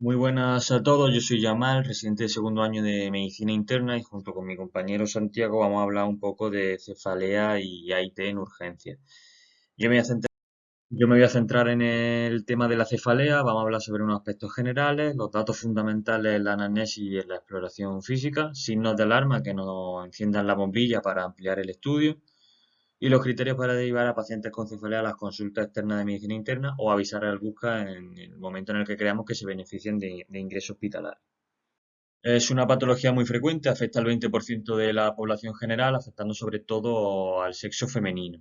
Muy buenas a todos, yo soy Yamal, residente de segundo año de Medicina Interna y junto con mi compañero Santiago vamos a hablar un poco de cefalea y AIT en urgencia. Yo me voy a centrar, yo me voy a centrar en el tema de la cefalea, vamos a hablar sobre unos aspectos generales, los datos fundamentales, la anamnesis y la exploración física, signos de alarma que nos enciendan la bombilla para ampliar el estudio y los criterios para derivar a pacientes con cefalea a las consultas externas de medicina interna o avisar al BUSCA en el momento en el que creamos que se beneficien de ingreso hospitalario. Es una patología muy frecuente, afecta al 20% de la población general, afectando sobre todo al sexo femenino.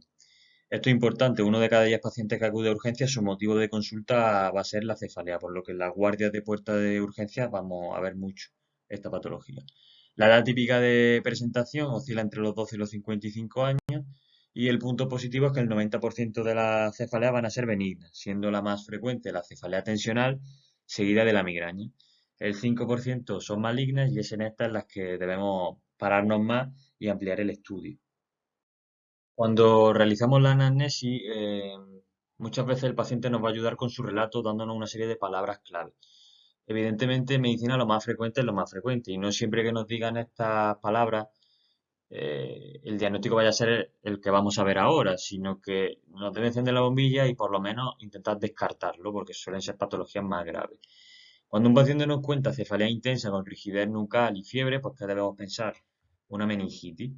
Esto es importante, uno de cada 10 pacientes que acude a urgencias, su motivo de consulta va a ser la cefalea, por lo que en las guardias de puerta de urgencias vamos a ver mucho esta patología. La edad típica de presentación oscila entre los 12 y los 55 años y el punto positivo es que el 90% de las cefaleas van a ser benignas, siendo la más frecuente la cefalea tensional, seguida de la migraña. El 5% son malignas y es en estas las que debemos pararnos más y ampliar el estudio. Cuando realizamos la anamnesis, muchas veces el paciente nos va a ayudar con su relato dándonos una serie de palabras clave. Evidentemente, en medicina lo más frecuente es lo más frecuente y no siempre que nos digan estas palabras el diagnóstico vaya a ser el que vamos a ver ahora, sino que nos debe encender la bombilla y por lo menos intentar descartarlo porque suelen ser patologías más graves. Cuando un paciente nos cuenta cefalea intensa con rigidez nucal y fiebre, pues ¿qué debemos pensar? Una meningitis.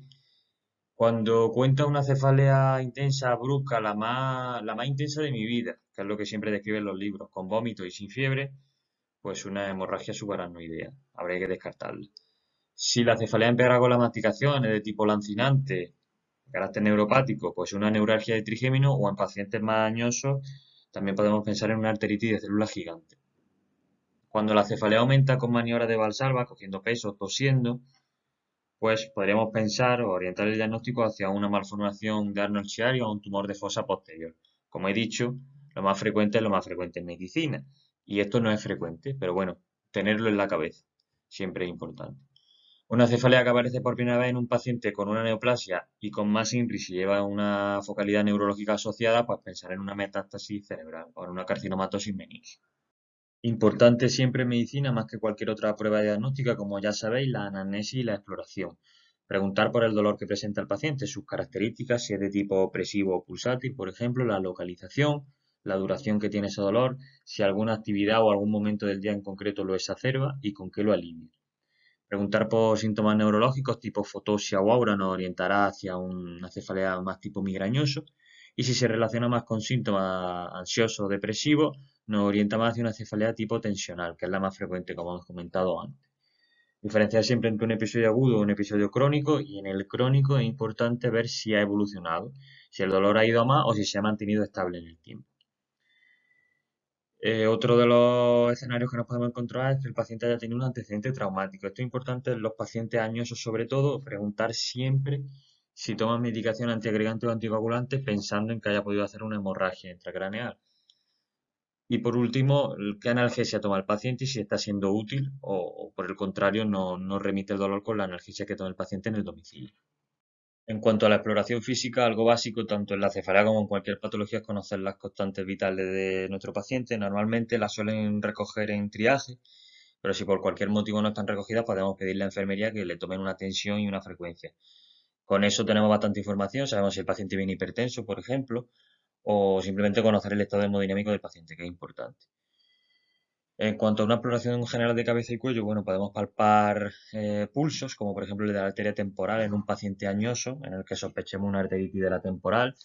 Cuando cuenta una cefalea intensa, brusca, la más intensa de mi vida, que es lo que siempre describen los libros, con vómito y sin fiebre, pues una hemorragia subaracnoidea. Habría que descartarla. Si la cefalea empeora con la masticación, es de tipo lancinante, de carácter neuropático, pues una neuralgia de trigémino o en pacientes más dañosos también podemos pensar en una arteritis de células gigante. Cuando la cefalea aumenta con maniobras de Valsalva, cogiendo peso, tosiendo, pues podríamos pensar o orientar el diagnóstico hacia una malformación de Arnold Chiari o un tumor de fosa posterior. Como he dicho, lo más frecuente es lo más frecuente en medicina. Y esto no es frecuente, pero bueno, tenerlo en la cabeza siempre es importante. Una cefalea que aparece por primera vez en un paciente con una neoplasia y con más INRI y lleva una focalidad neurológica asociada, pues pensar en una metástasis cerebral o en una carcinomatosis meningia. Importante siempre en medicina, más que cualquier otra prueba diagnóstica, como ya sabéis, la anamnesis y la exploración. Preguntar por el dolor que presenta el paciente, sus características, si es de tipo opresivo o pulsátil, por ejemplo, la localización, la duración que tiene ese dolor, si alguna actividad o algún momento del día en concreto lo exacerba y con qué lo alivia. Preguntar por síntomas neurológicos tipo fotosia o aura nos orientará hacia una cefalea más tipo migrañoso y si se relaciona más con síntomas ansiosos o depresivos nos orienta más hacia una cefalea tipo tensional, que es la más frecuente como hemos comentado antes. Diferenciar siempre entre un episodio agudo o un episodio crónico y en el crónico es importante ver si ha evolucionado, si el dolor ha ido a más o si se ha mantenido estable en el tiempo. Otro de los escenarios que nos podemos encontrar es que el paciente haya tenido un antecedente traumático. Esto es importante en los pacientes añosos, sobre todo, preguntar siempre si toman medicación antiagregante o anticoagulante pensando en que haya podido hacer una hemorragia intracraneal. Y por último, qué analgesia toma el paciente y si está siendo útil o por el contrario, no remite el dolor con la analgesia que toma el paciente en el domicilio. En cuanto a la exploración física, algo básico tanto en la cefalea como en cualquier patología es conocer las constantes vitales de nuestro paciente. Normalmente las suelen recoger en triaje, pero si por cualquier motivo no están recogidas, podemos pedirle a enfermería que le tomen una tensión y una frecuencia. Con eso tenemos bastante información, sabemos si el paciente viene hipertenso, por ejemplo, o simplemente conocer el estado hemodinámico del paciente, que es importante. En cuanto a una exploración general de cabeza y cuello, bueno, podemos palpar pulsos, como por ejemplo el de la arteria temporal en un paciente añoso, en el que sospechemos una arteritis de la temporal.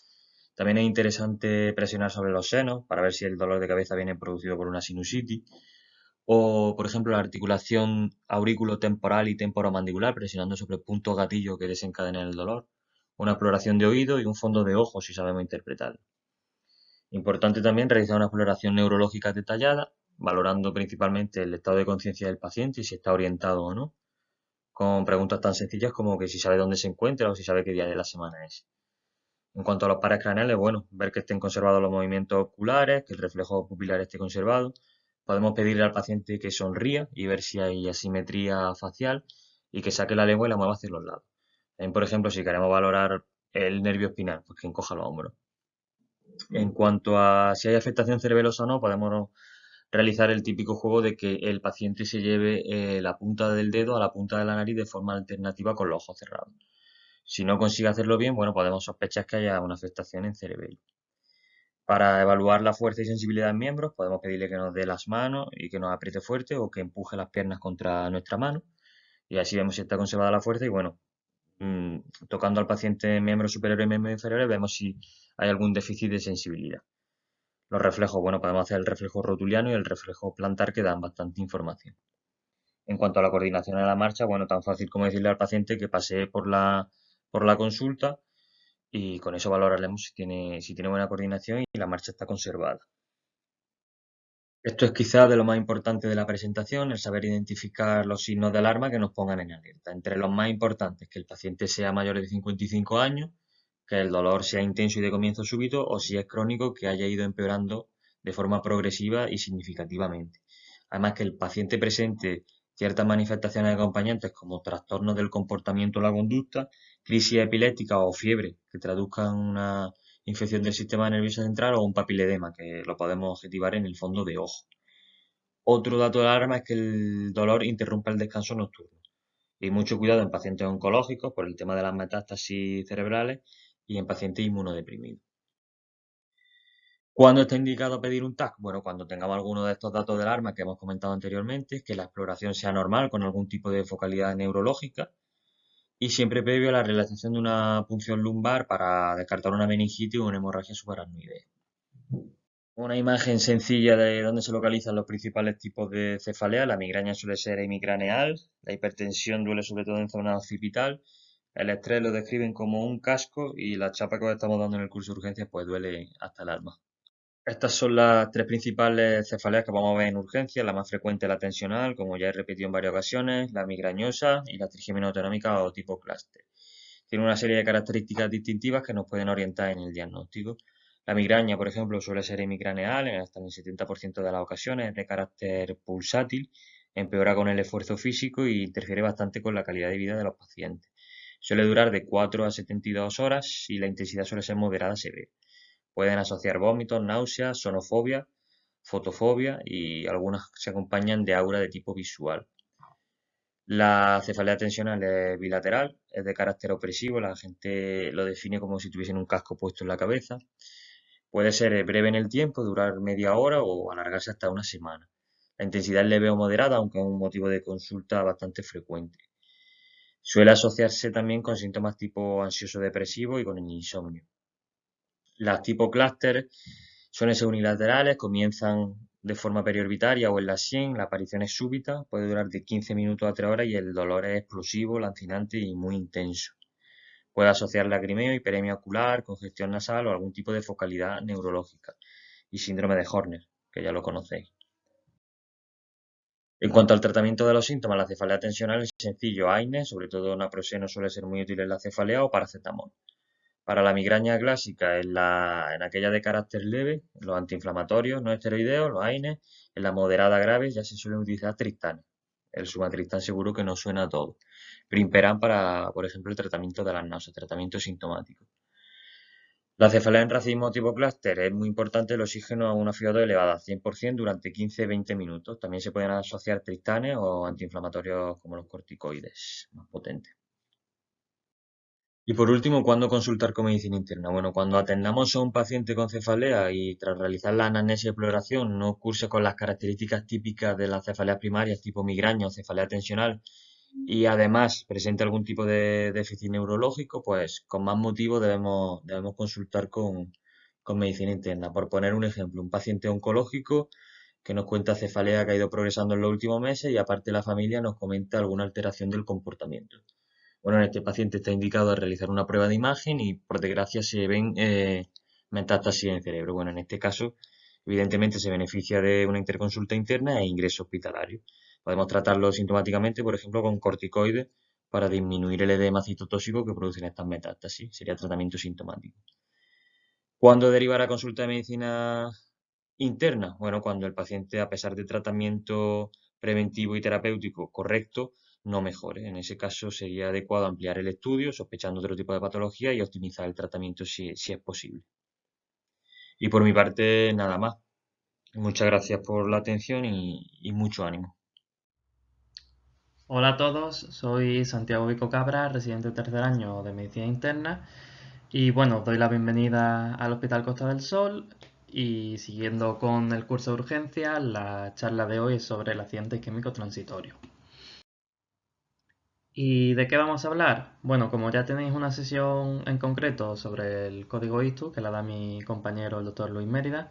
También es interesante presionar sobre los senos para ver si el dolor de cabeza viene producido por una sinusitis. O, por ejemplo, la articulación aurículo-temporal y temporomandibular, presionando sobre puntos gatillo que desencadenen el dolor. Una exploración de oído y un fondo de ojo si sabemos interpretarlo. Importante también realizar una exploración neurológica detallada, valorando principalmente el estado de conciencia del paciente y si está orientado o no, con preguntas tan sencillas como que si sabe dónde se encuentra o si sabe qué día de la semana es. En cuanto a los pares craneales, bueno, ver que estén conservados los movimientos oculares, que el reflejo pupilar esté conservado. Podemos pedirle al paciente que sonría y ver si hay asimetría facial y que saque la lengua y la mueva hacia los lados. También, por ejemplo, si queremos valorar el nervio espinal, pues que encoja los hombros. En cuanto a si hay afectación cerebelosa o no, podemos realizar el típico juego de que el paciente se lleve la punta del dedo a la punta de la nariz de forma alternativa con los ojos cerrados. Si no consigue hacerlo bien, bueno, podemos sospechar que haya una afectación en cerebelo. Para evaluar la fuerza y sensibilidad en miembros, podemos pedirle que nos dé las manos y que nos apriete fuerte o que empuje las piernas contra nuestra mano. Y así vemos si está conservada la fuerza y bueno, mm, tocando al paciente en miembros superiores y miembros inferiores, vemos si hay algún déficit de sensibilidad. Los reflejos, bueno, podemos hacer el reflejo rotuliano y el reflejo plantar que dan bastante información. En cuanto a la coordinación de la marcha, bueno, tan fácil como decirle al paciente que pasee por la consulta y con eso valoraremos si tiene buena coordinación y la marcha está conservada. Esto es quizás de lo más importante de la presentación, el saber identificar los signos de alarma que nos pongan en alerta. Entre los más importantes, que el paciente sea mayor de 55 años, que el dolor sea intenso y de comienzo súbito, o si es crónico, que haya ido empeorando de forma progresiva y significativamente. Además, que el paciente presente ciertas manifestaciones acompañantes como trastornos del comportamiento o la conducta, crisis epiléptica o fiebre, que traduzcan una infección del sistema nervioso central o un papiledema, que lo podemos objetivar en el fondo de ojo. Otro dato de alarma es que el dolor interrumpa el descanso nocturno. Y mucho cuidado en pacientes oncológicos por el tema de las metástasis cerebrales y en pacientes inmunodeprimidos. ¿Cuándo está indicado pedir un TAC? Bueno, cuando tengamos alguno de estos datos de alarma que hemos comentado anteriormente, que la exploración sea normal con algún tipo de focalidad neurológica y siempre previo a la realización de una punción lumbar para descartar una meningitis o una hemorragia subaracnoidea. Una imagen sencilla de dónde se localizan los principales tipos de cefalea. La migraña suele ser hemicraneal, la hipertensión duele sobre todo en zona occipital, el estrés lo describen como un casco y la chapa que os estamos dando en el curso de urgencias pues duele hasta el alma. Estas son las tres principales cefaleas que vamos a ver en urgencia. La más frecuente es la tensional, como ya he repetido en varias ocasiones, la migrañosa y la trigeminoautonómica o tipo clúster. Tiene una serie de características distintivas que nos pueden orientar en el diagnóstico. La migraña, por ejemplo, suele ser hemicraneal, hasta en el 70% de las ocasiones, es de carácter pulsátil, empeora con el esfuerzo físico y interfiere bastante con la calidad de vida de los pacientes. Suele durar de 4 a 72 horas y la intensidad suele ser moderada a severa. Pueden asociar vómitos, náuseas, sonofobia, fotofobia y algunas se acompañan de aura de tipo visual. La cefalea tensional es bilateral, es de carácter opresivo, la gente lo define como si tuviesen un casco puesto en la cabeza. Puede ser breve en el tiempo, durar media hora o alargarse hasta una semana. La intensidad es leve o moderada, aunque es un motivo de consulta bastante frecuente. Suele asociarse también con síntomas tipo ansioso-depresivo y con el insomnio. Las tipo clúster suelen ser unilaterales, comienzan de forma periorbitaria o en la sien, la aparición es súbita, puede durar de 15 minutos a 3 horas y el dolor es explosivo, lancinante y muy intenso. Puede asociar lagrimeo, hiperemia ocular, congestión nasal o algún tipo de focalidad neurológica y síndrome de Horner, que ya lo conocéis. En cuanto al tratamiento de los síntomas, la cefalea tensional es sencillo, AINES, sobre todo naproxeno suele ser muy útil en la cefalea o paracetamol. Para la migraña clásica, en aquella de carácter leve, los antiinflamatorios no esteroideos, los AINES, en la moderada grave ya se suelen utilizar triptanes. El sumatriptán seguro que no suena a todo. Primperan para, por ejemplo, el tratamiento de las náuseas, tratamiento sintomático. La cefalea en racimo tipo clúster es muy importante el oxígeno a una FiO2 elevada, 100% durante 15-20 minutos. También se pueden asociar triptanes o antiinflamatorios como los corticoides, más potentes. Y por último, ¿cuándo consultar con medicina interna? Bueno, cuando atendamos a un paciente con cefalea y tras realizar la anamnesis y exploración no curse con las características típicas de las cefaleas primarias, tipo migraña o cefalea tensional, y además presente algún tipo de déficit neurológico, pues con más motivo debemos consultar con medicina interna. Por poner un ejemplo, un paciente oncológico que nos cuenta cefalea que ha ido progresando en los últimos meses y aparte la familia nos comenta alguna alteración del comportamiento. Bueno, en este paciente está indicado realizar una prueba de imagen y por desgracia se ven metástasis en el cerebro. Bueno, en este caso, evidentemente se beneficia de una interconsulta interna e ingreso hospitalario. Podemos tratarlo sintomáticamente, por ejemplo, con corticoides para disminuir el edema citotóxico que producen estas metástasis. Sería tratamiento sintomático. ¿Cuándo derivar a consulta de medicina interna? Bueno, cuando el paciente, a pesar de tratamiento preventivo y terapéutico correcto, no mejore. En ese caso sería adecuado ampliar el estudio, sospechando otro tipo de patología y optimizar el tratamiento si es posible. Y por mi parte, nada más. Muchas gracias por la atención y mucho ánimo. Hola a todos, soy Santiago Vico Cabra, residente de tercer año de Medicina Interna y bueno, os doy la bienvenida al Hospital Costa del Sol y siguiendo con el curso de urgencia, la charla de hoy es sobre el accidente químico transitorio. ¿Y de qué vamos a hablar? Bueno, como ya tenéis una sesión en concreto sobre el código ISTU, que la da mi compañero el doctor Luis Mérida,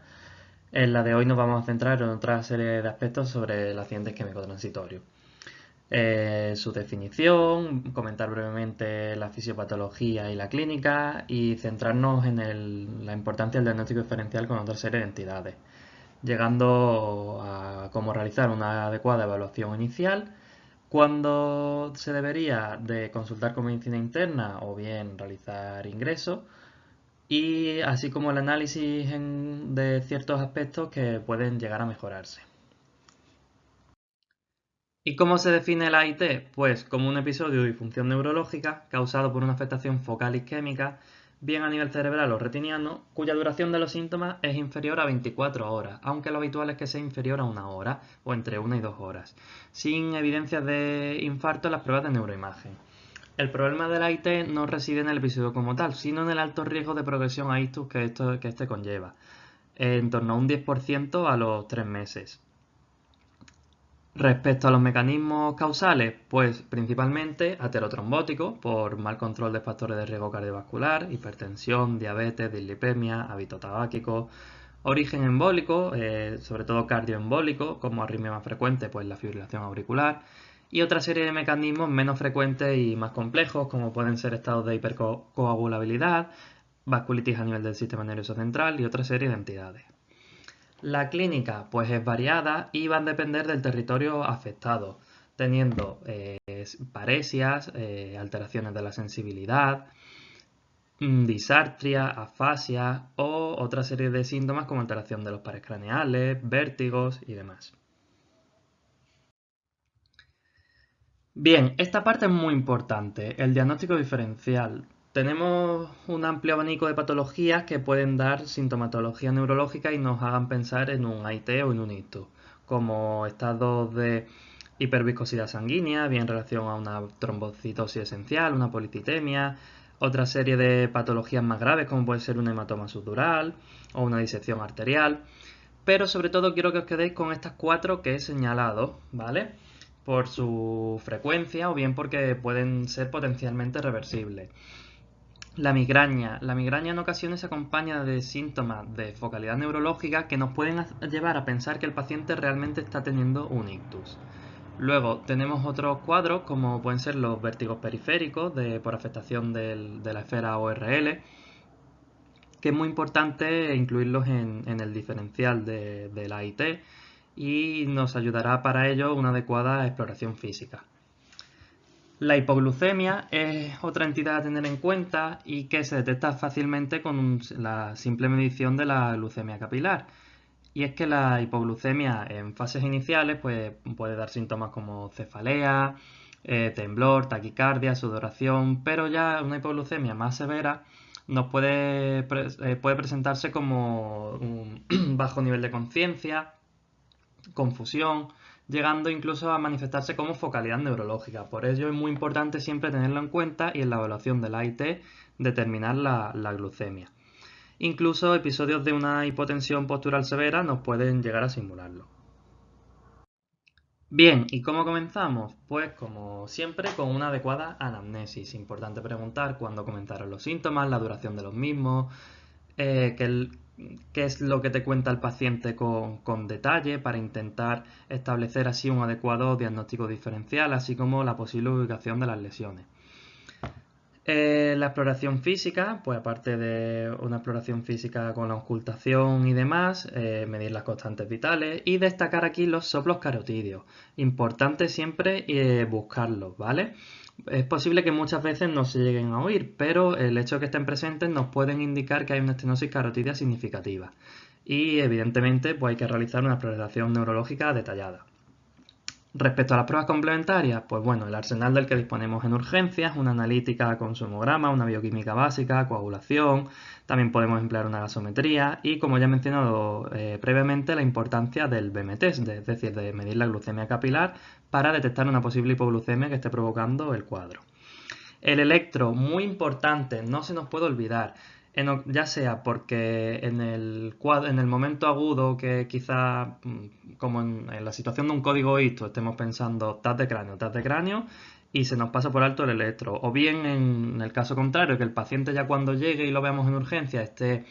en la de hoy nos vamos a centrar en otra serie de aspectos sobre el accidente químico transitorio. Su definición, comentar brevemente la fisiopatología y la clínica y centrarnos en la importancia del diagnóstico diferencial con otra serie de entidades, llegando a cómo realizar una adecuada evaluación inicial, cuándo se debería de consultar con medicina interna o bien realizar ingresos y así como el análisis de ciertos aspectos que pueden llegar a mejorarse. ¿Y cómo se define la AIT? Pues como un episodio de disfunción neurológica causado por una afectación focal isquémica, bien a nivel cerebral o retiniano, cuya duración de los síntomas es inferior a 24 horas, aunque lo habitual es que sea inferior a 1 hora o entre 1 y 2 horas, sin evidencias de infarto en las pruebas de neuroimagen. El problema de la AIT no reside en el episodio como tal, sino en el alto riesgo de progresión a ictus que este conlleva, en torno a un 10% a los 3 meses. Respecto a los mecanismos causales, pues principalmente aterotrombótico, por mal control de factores de riesgo cardiovascular, hipertensión, diabetes, dislipemia, hábito tabáquico, origen embólico, sobre todo cardioembólico, como arritmia más frecuente, pues la fibrilación auricular, y otra serie de mecanismos menos frecuentes y más complejos, como pueden ser estados de hipercoagulabilidad, vasculitis a nivel del sistema nervioso central y otra serie de entidades. La clínica pues es variada y va a depender del territorio afectado, teniendo paresias, alteraciones de la sensibilidad, disartria, afasia o otra serie de síntomas como alteración de los pares craneales, vértigos y demás. Bien, esta parte es muy importante, el diagnóstico diferencial. Tenemos un amplio abanico de patologías que pueden dar sintomatología neurológica y nos hagan pensar en un AIT o en un ictus, como estados de hiperviscosidad sanguínea, bien en relación a una trombocitosis esencial, una policitemia, otra serie de patologías más graves como puede ser un hematoma subdural o una disección arterial. Pero sobre todo quiero que os quedéis con estas cuatro que he señalado, ¿vale? Por su frecuencia o bien porque pueden ser potencialmente reversibles. La migraña en ocasiones se acompaña de síntomas de focalidad neurológica que nos pueden llevar a pensar que el paciente realmente está teniendo un ictus. Luego tenemos otros cuadros como pueden ser los vértigos periféricos por afectación de la esfera ORL, que es muy importante incluirlos en el diferencial de la IT y nos ayudará para ello una adecuada exploración física. La hipoglucemia es otra entidad a tener en cuenta y que se detecta fácilmente con la simple medición de la glucemia capilar. Y es que la hipoglucemia en fases iniciales pues, puede dar síntomas como cefalea, temblor, taquicardia, sudoración, pero ya una hipoglucemia más severa nos puede presentarse como un bajo nivel de conciencia, confusión, llegando incluso a manifestarse como focalidad neurológica. Por ello es muy importante siempre tenerlo en cuenta y en la evaluación del AIT determinar la glucemia. Incluso episodios de una hipotensión postural severa nos pueden llegar a simularlo. Bien, ¿y cómo comenzamos? Pues como siempre con una adecuada anamnesis. Importante preguntar cuándo comenzaron los síntomas, la duración de los mismos, qué es lo que te cuenta el paciente con detalle para intentar establecer así un adecuado diagnóstico diferencial, así como la posible ubicación de las lesiones. La exploración física, pues aparte de una exploración física con la ocultación y demás, medir las constantes vitales y destacar aquí los soplos carotídeos. Importante siempre buscarlos, ¿vale? Es posible que muchas veces no se lleguen a oír, pero el hecho de que estén presentes nos pueden indicar que hay una estenosis carotídea significativa. Y evidentemente pues hay que realizar una exploración neurológica detallada. Respecto a las pruebas complementarias, pues bueno, el arsenal del que disponemos en urgencias, una analítica con su hemograma, una bioquímica básica, coagulación, también podemos emplear una gasometría y, como ya he mencionado previamente, la importancia del BM-test, es decir, de medir la glucemia capilar para detectar una posible hipoglucemia que esté provocando el cuadro. El electro, muy importante, no se nos puede olvidar, ya sea porque en el momento agudo que quizá, como en la situación de un código ictus, estemos pensando TAC de cráneo, y se nos pasa por alto el electro, o bien en el caso contrario, que el paciente ya cuando llegue y lo veamos en urgencia esté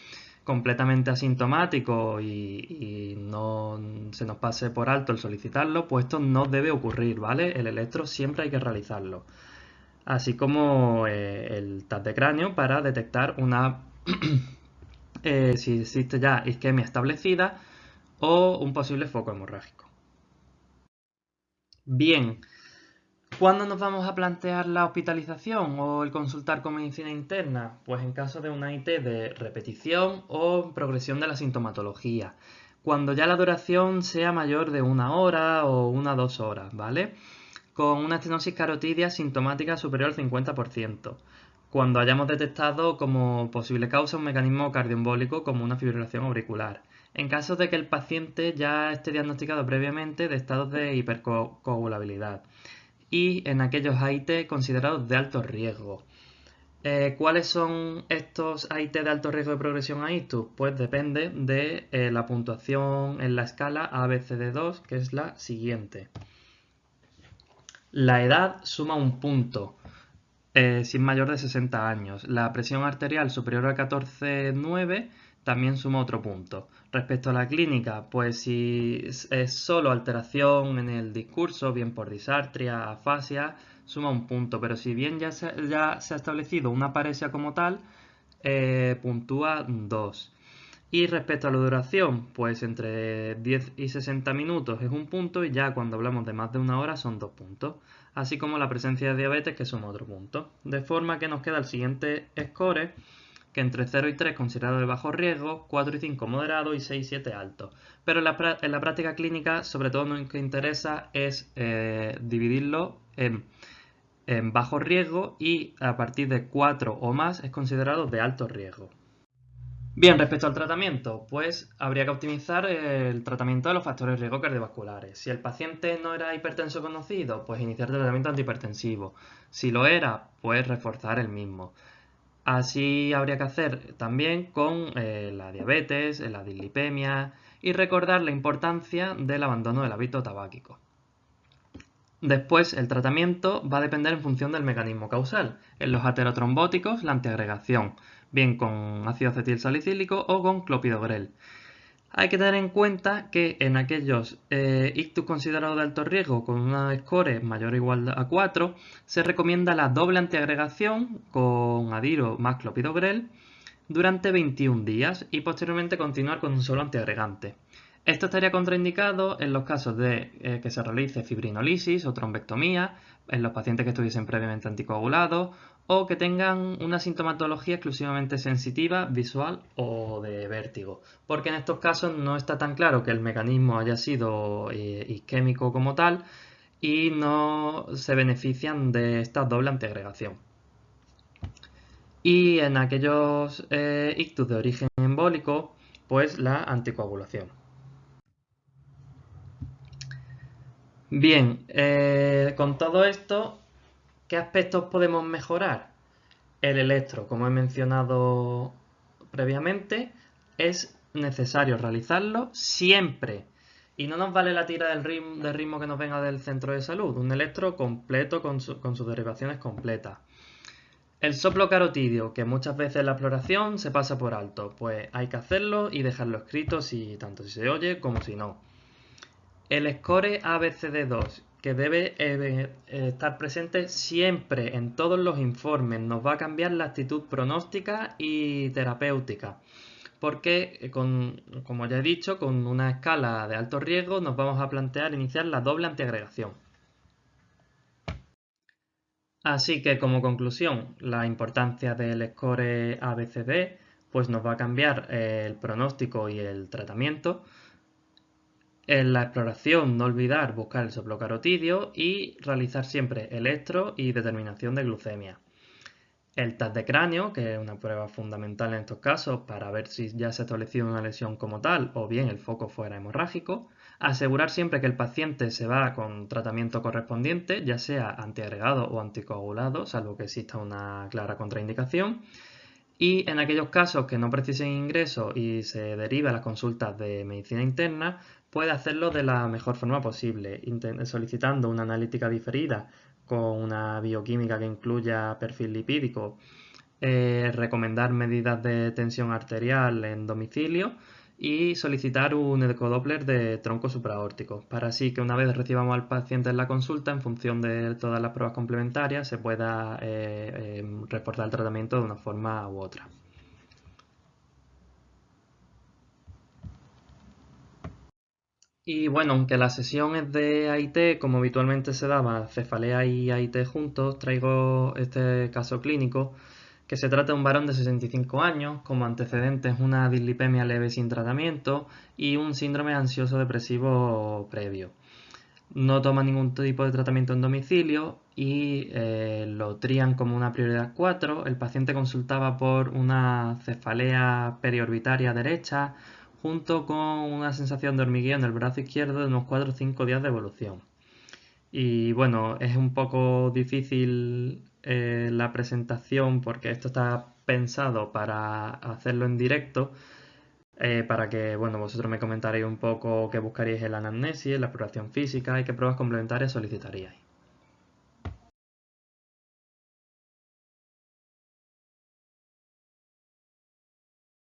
completamente asintomático y no se nos pase por alto el solicitarlo, pues esto no debe ocurrir, ¿vale? El electro siempre hay que realizarlo, así como el TAC de cráneo para detectar si existe ya isquemia establecida o un posible foco hemorrágico. Bien, ¿cuándo nos vamos a plantear la hospitalización o el consultar con medicina interna? Pues en caso de una IT de repetición o progresión de la sintomatología, cuando ya la duración sea mayor de 1 hora o 2 horas, ¿vale? Con una estenosis carotidia sintomática superior al 50%, cuando hayamos detectado como posible causa un mecanismo cardioembólico como una fibrilación auricular, en caso de que el paciente ya esté diagnosticado previamente de estados de hipercoagulabilidad y en aquellos AIT considerados de alto riesgo. ¿Cuáles son estos AIT de alto riesgo de progresión a ictus? Pues depende de la puntuación en la escala ABCD2, que es la siguiente. La edad suma un punto, si es mayor de 60 años. La presión arterial superior a 14,9 también suma otro punto. Respecto a la clínica, pues si es solo alteración en el discurso, bien por disartria, afasia, suma un punto. Pero si bien ya se ha establecido una paresia como tal, puntúa 2. Y respecto a la duración, pues entre 10 y 60 minutos es un punto y ya cuando hablamos de más de 1 hora son 2 puntos, así como la presencia de diabetes que suma otro punto. De forma que nos queda el siguiente score, que entre 0 y 3 considerado de bajo riesgo, 4 y 5 moderado y 6 y 7 alto. Pero en la práctica clínica, sobre todo lo que interesa es dividirlo en bajo riesgo y a partir de 4 o más es considerado de alto riesgo. Bien, respecto al tratamiento, pues habría que optimizar el tratamiento de los factores de riesgo cardiovasculares. Si el paciente no era hipertenso conocido, pues iniciar tratamiento antihipertensivo. Si lo era, pues reforzar el mismo. Así habría que hacer también con la diabetes, la dislipemia y recordar la importancia del abandono del hábito tabáquico. Después, el tratamiento va a depender en función del mecanismo causal. En los aterotrombóticos, la antiagregación, bien con ácido acetilsalicílico o con clopidogrel. Hay que tener en cuenta que en aquellos ictus considerados de alto riesgo con una score mayor o igual a 4, se recomienda la doble antiagregación con adiro más clopidogrel durante 21 días y posteriormente continuar con un solo antiagregante. Esto estaría contraindicado en los casos de que se realice fibrinolisis o trombectomía, en los pacientes que estuviesen previamente anticoagulados o que tengan una sintomatología exclusivamente sensitiva, visual o de vértigo, porque en estos casos no está tan claro que el mecanismo haya sido isquémico como tal y no se benefician de esta doble antiagregación. Y en aquellos ictus de origen embólico, pues la anticoagulación. Bien, con todo esto, ¿qué aspectos podemos mejorar? El electro, como he mencionado previamente, es necesario realizarlo siempre. Y no nos vale la tira del ritmo que nos venga del centro de salud. Un electro completo con sus derivaciones completas. El soplo carotidio, que muchas veces en la exploración se pasa por alto, pues hay que hacerlo y dejarlo escrito tanto si se oye como si no. El score ABCD2, que debe estar presente siempre en todos los informes, nos va a cambiar la actitud pronóstica y terapéutica, porque como ya he dicho, con una escala de alto riesgo nos vamos a plantear iniciar la doble antiagregación. Así que como conclusión, la importancia del score ABCD pues nos va a cambiar el pronóstico y el tratamiento. En la exploración, no olvidar buscar el soplo carotidio y realizar siempre electro y determinación de glucemia. El TAC de cráneo, que es una prueba fundamental en estos casos para ver si ya se ha establecido una lesión como tal o bien el foco fuera hemorrágico. Asegurar siempre que el paciente se va con tratamiento correspondiente, ya sea antiagregado o anticoagulado, salvo que exista una clara contraindicación. Y en aquellos casos que no precisen ingreso y se deriva a las consultas de medicina interna, puede hacerlo de la mejor forma posible, solicitando una analítica diferida con una bioquímica que incluya perfil lipídico, recomendar medidas de tensión arterial en domicilio y solicitar un ecodoppler de tronco supraórtico, para así que una vez recibamos al paciente en la consulta, en función de todas las pruebas complementarias, se pueda reforzar el tratamiento de una forma u otra. Y bueno, aunque la sesión es de AIT, como habitualmente se daba cefalea y AIT juntos, traigo este caso clínico, que se trata de un varón de 65 años, como antecedentes una dislipemia leve sin tratamiento y un síndrome ansioso depresivo previo. No toma ningún tipo de tratamiento en domicilio y lo trían como una prioridad 4. El paciente consultaba por una cefalea periorbitaria derecha junto con una sensación de hormigueo en el brazo izquierdo de unos 4 o 5 días de evolución. Y bueno, es un poco difícil la presentación porque esto está pensado para hacerlo en directo, para que bueno, vosotros me comentaréis un poco qué buscaríais en la anamnesis, en la exploración física y qué pruebas complementarias solicitaríais.